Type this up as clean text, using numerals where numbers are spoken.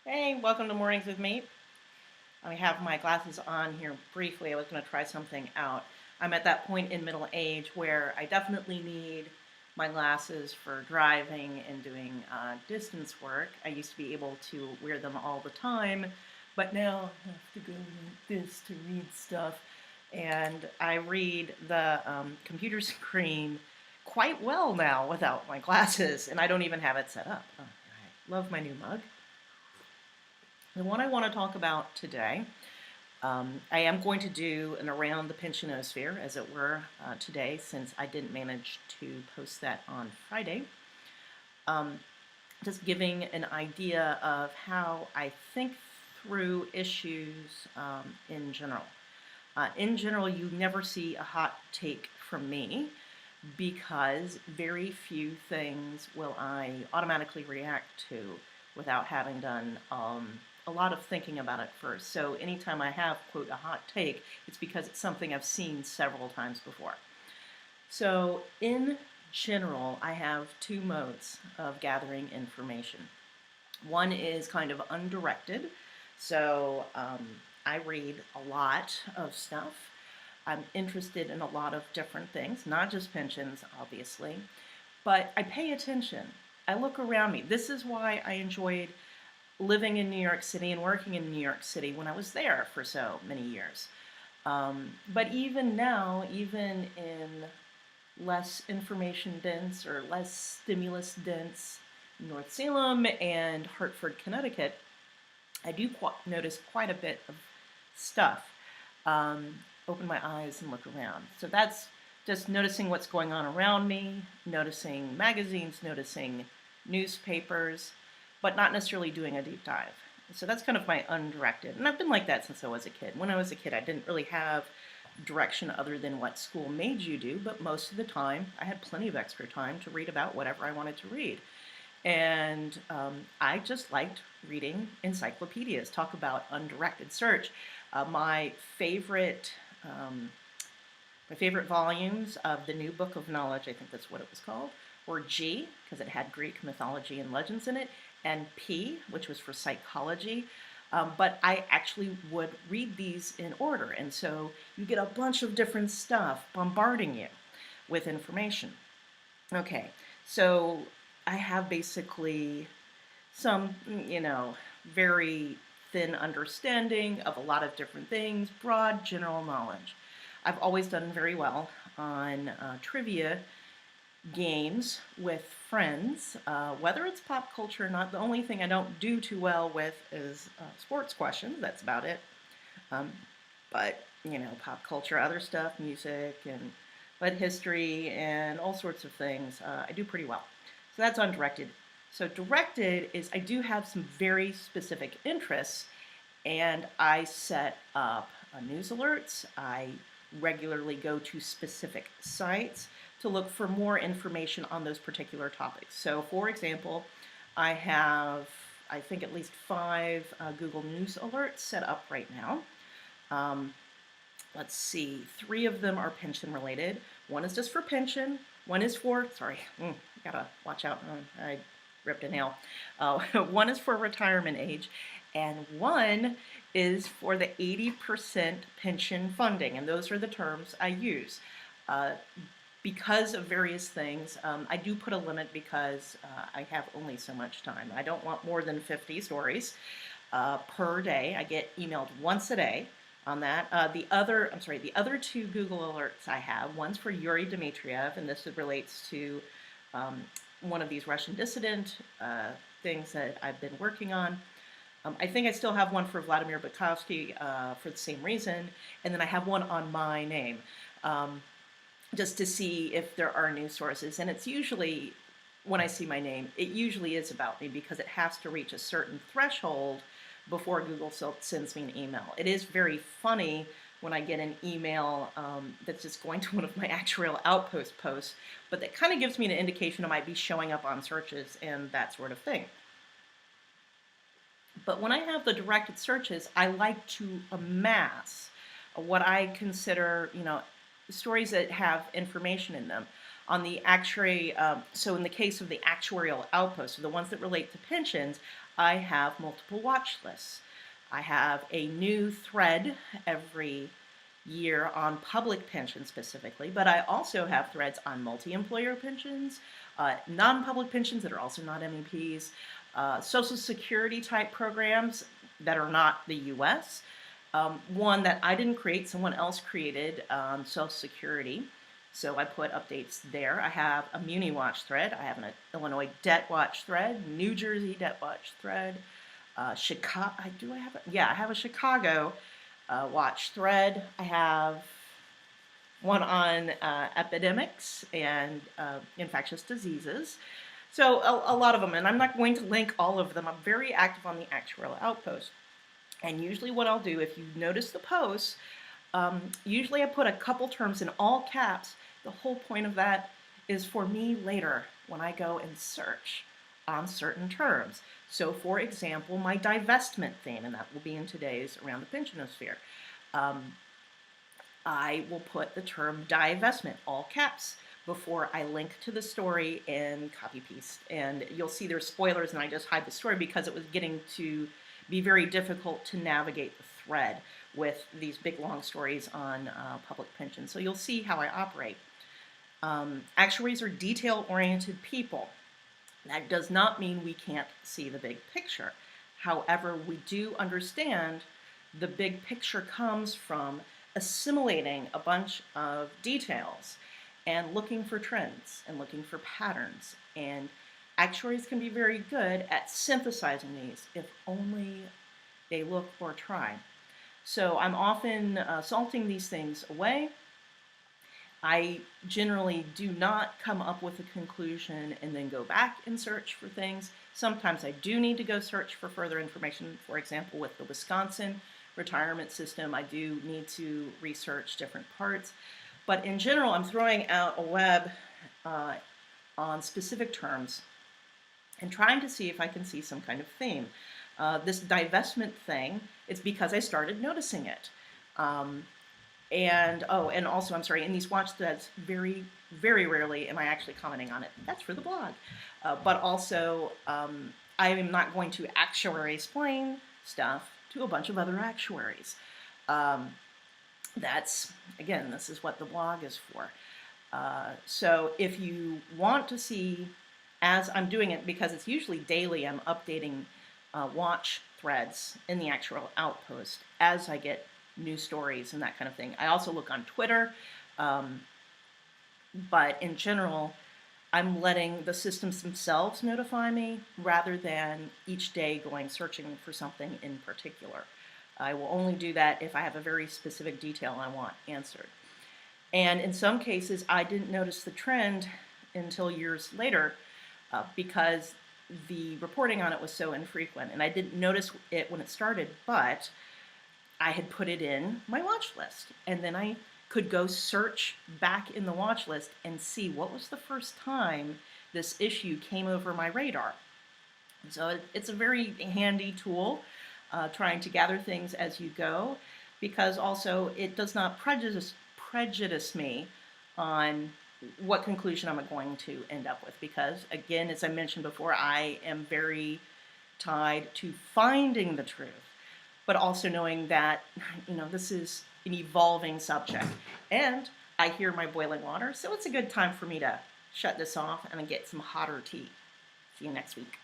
Hey, welcome to Mornings with Meep. I have my glasses on here briefly. I was going to try something out. I'm at that point in middle age where I definitely need my glasses for driving and doing distance work. I used to be able to wear them all the time, but now I have to go like this to read stuff. And I read the computer screen quite well now without my glasses, and I don't even have it set up. Oh, I love my new mug. The one I want to talk about today, I am going to do an around the pensionosphere, as it were, today, since I didn't manage to post that on Friday. Um, just giving an idea of how I think through issues in general. In general, you never see a hot take from me because very few things will I automatically react to without having done a lot of thinking about it first. So anytime I have, quote, a hot take, it's because it's something I've seen several times before. So in general, I have two modes of gathering information. One is kind of undirected. So I read a lot of stuff. I'm interested in a lot of different things, not just pensions, obviously, but I pay attention. I look around me. This is why I enjoyed living in New York City and working in New York City when I was there for so many years. But even now, even in less information dense or less stimulus dense North Salem and Hartford, Connecticut, I do notice quite a bit of stuff. Open my eyes and look around. So that's just noticing what's going on around me, noticing magazines, noticing newspapers, but not necessarily doing a deep dive. So that's kind of my undirected. And I've been like that since I was a kid. When I was a kid, I didn't really have direction other than what school made you do, but most of the time I had plenty of extra time to read about whatever I wanted to read. And I just liked reading encyclopedias. Talk about undirected search. My favorite volumes of the New Book of Knowledge, I think that's what it was called, were G, because it had Greek mythology and legends in it, and P, which was for psychology. But I actually would read these in order, and so you get a bunch of different stuff bombarding you with information. Okay, so I have basically some, very thin understanding of a lot of different things, broad general knowledge. I've always done very well on trivia games with friends, whether it's pop culture or not. The only thing I don't do too well with is sports questions. That's about it. Um, but, pop culture, other stuff, music, but history and all sorts of things, I do pretty well. So that's undirected. So directed is I do have some very specific interests, and I set up news alerts. I regularly go to specific sites to look for more information on those particular topics. So for example, I have, I think, at least 5 Google News alerts set up right now. Let's see, 3 of them are pension related. One is just for pension. One is for, sorry, gotta watch out, I ripped a nail. One is for retirement age, and one is for the 80% pension funding, and those are the terms I use. Because of various things, I do put a limit because I have only so much time. I don't want more than 50 stories per day. I get emailed once a day on that. The other 2 Google alerts I have, one's for Yuri Dmitriev, and this relates to one of these Russian dissident things that I've been working on. I think I still have one for Vladimir Bukovsky for the same reason, and then I have one on my name, just to see if there are news sources. And it's usually, when I see my name, it usually is about me because it has to reach a certain threshold before Google sends me an email. It is very funny when I get an email that's just going to one of my actual Outpost posts, but that kind of gives me an indication it might be showing up on searches and that sort of thing. But when I have the directed searches, I like to amass what I consider, stories that have information in them. On the actuary, so in the case of the actuarial outposts, so the ones that relate to pensions, I have multiple watch lists. I have a new thread every year on public pensions specifically, but I also have threads on multi-employer pensions, non-public pensions that are also not MEPs, Social Security type programs that are not the US. One that I didn't create, someone else created, Social Security. So I put updates there. I have a Muni Watch thread. I have an Illinois Debt Watch thread, New Jersey Debt Watch thread, Chicago. I have a Chicago watch thread. I have one on epidemics and infectious diseases. So a lot of them, and I'm not going to link all of them. I'm very active on the Actuarial Outpost. And usually what I'll do, if you notice the posts, usually I put a couple terms in all caps. The whole point of that is for me later when I go and search on certain terms. So for example, my divestment theme, and that will be in today's Around the Pensionosphere, I will put the term divestment, all caps, before I link to the story and copy paste. And you'll see there's spoilers, and I just hide the story because it was getting to be very difficult to navigate the thread with these big long stories on public pensions. So you'll see how I operate. Actuaries are detail-oriented people. That does not mean we can't see the big picture. However, we do understand the big picture comes from assimilating a bunch of details and looking for trends and looking for patterns. And actuaries can be very good at synthesizing these if only they look or try. So I'm often salting these things away. I generally do not come up with a conclusion and then go back and search for things. Sometimes I do need to go search for further information. For example, with the Wisconsin retirement system, I do need to research different parts. But in general, I'm throwing out a web on specific terms and trying to see if I can see some kind of theme. This divestment thing, it's because I started noticing it. And also, I'm sorry, in these watch threads, very, very rarely am I actually commenting on it. That's for the blog. But also, I am not going to actuary explain stuff to a bunch of other actuaries. That's, again, this is what the blog is for. So if you want to see, as I'm doing it, because it's usually daily, I'm updating watch threads in the Actuarial Outpost as I get new stories and that kind of thing. I also look on Twitter, but in general, I'm letting the systems themselves notify me rather than each day going searching for something in particular. I will only do that if I have a very specific detail I want answered. And in some cases, I didn't notice the trend until years later because the reporting on it was so infrequent. And I didn't notice it when it started, but I had put it in my watch list. And then I could go search back in the watch list and see what was the first time this issue came over my radar. So it's a very handy tool, trying to gather things as you go, because also it does not prejudice me on what conclusion I'm going to end up with. Because again, as I mentioned before, I am very tied to finding the truth, but also knowing that, this is an evolving subject. And I hear my boiling water, so it's a good time for me to shut this off and get some hotter tea. See you next week.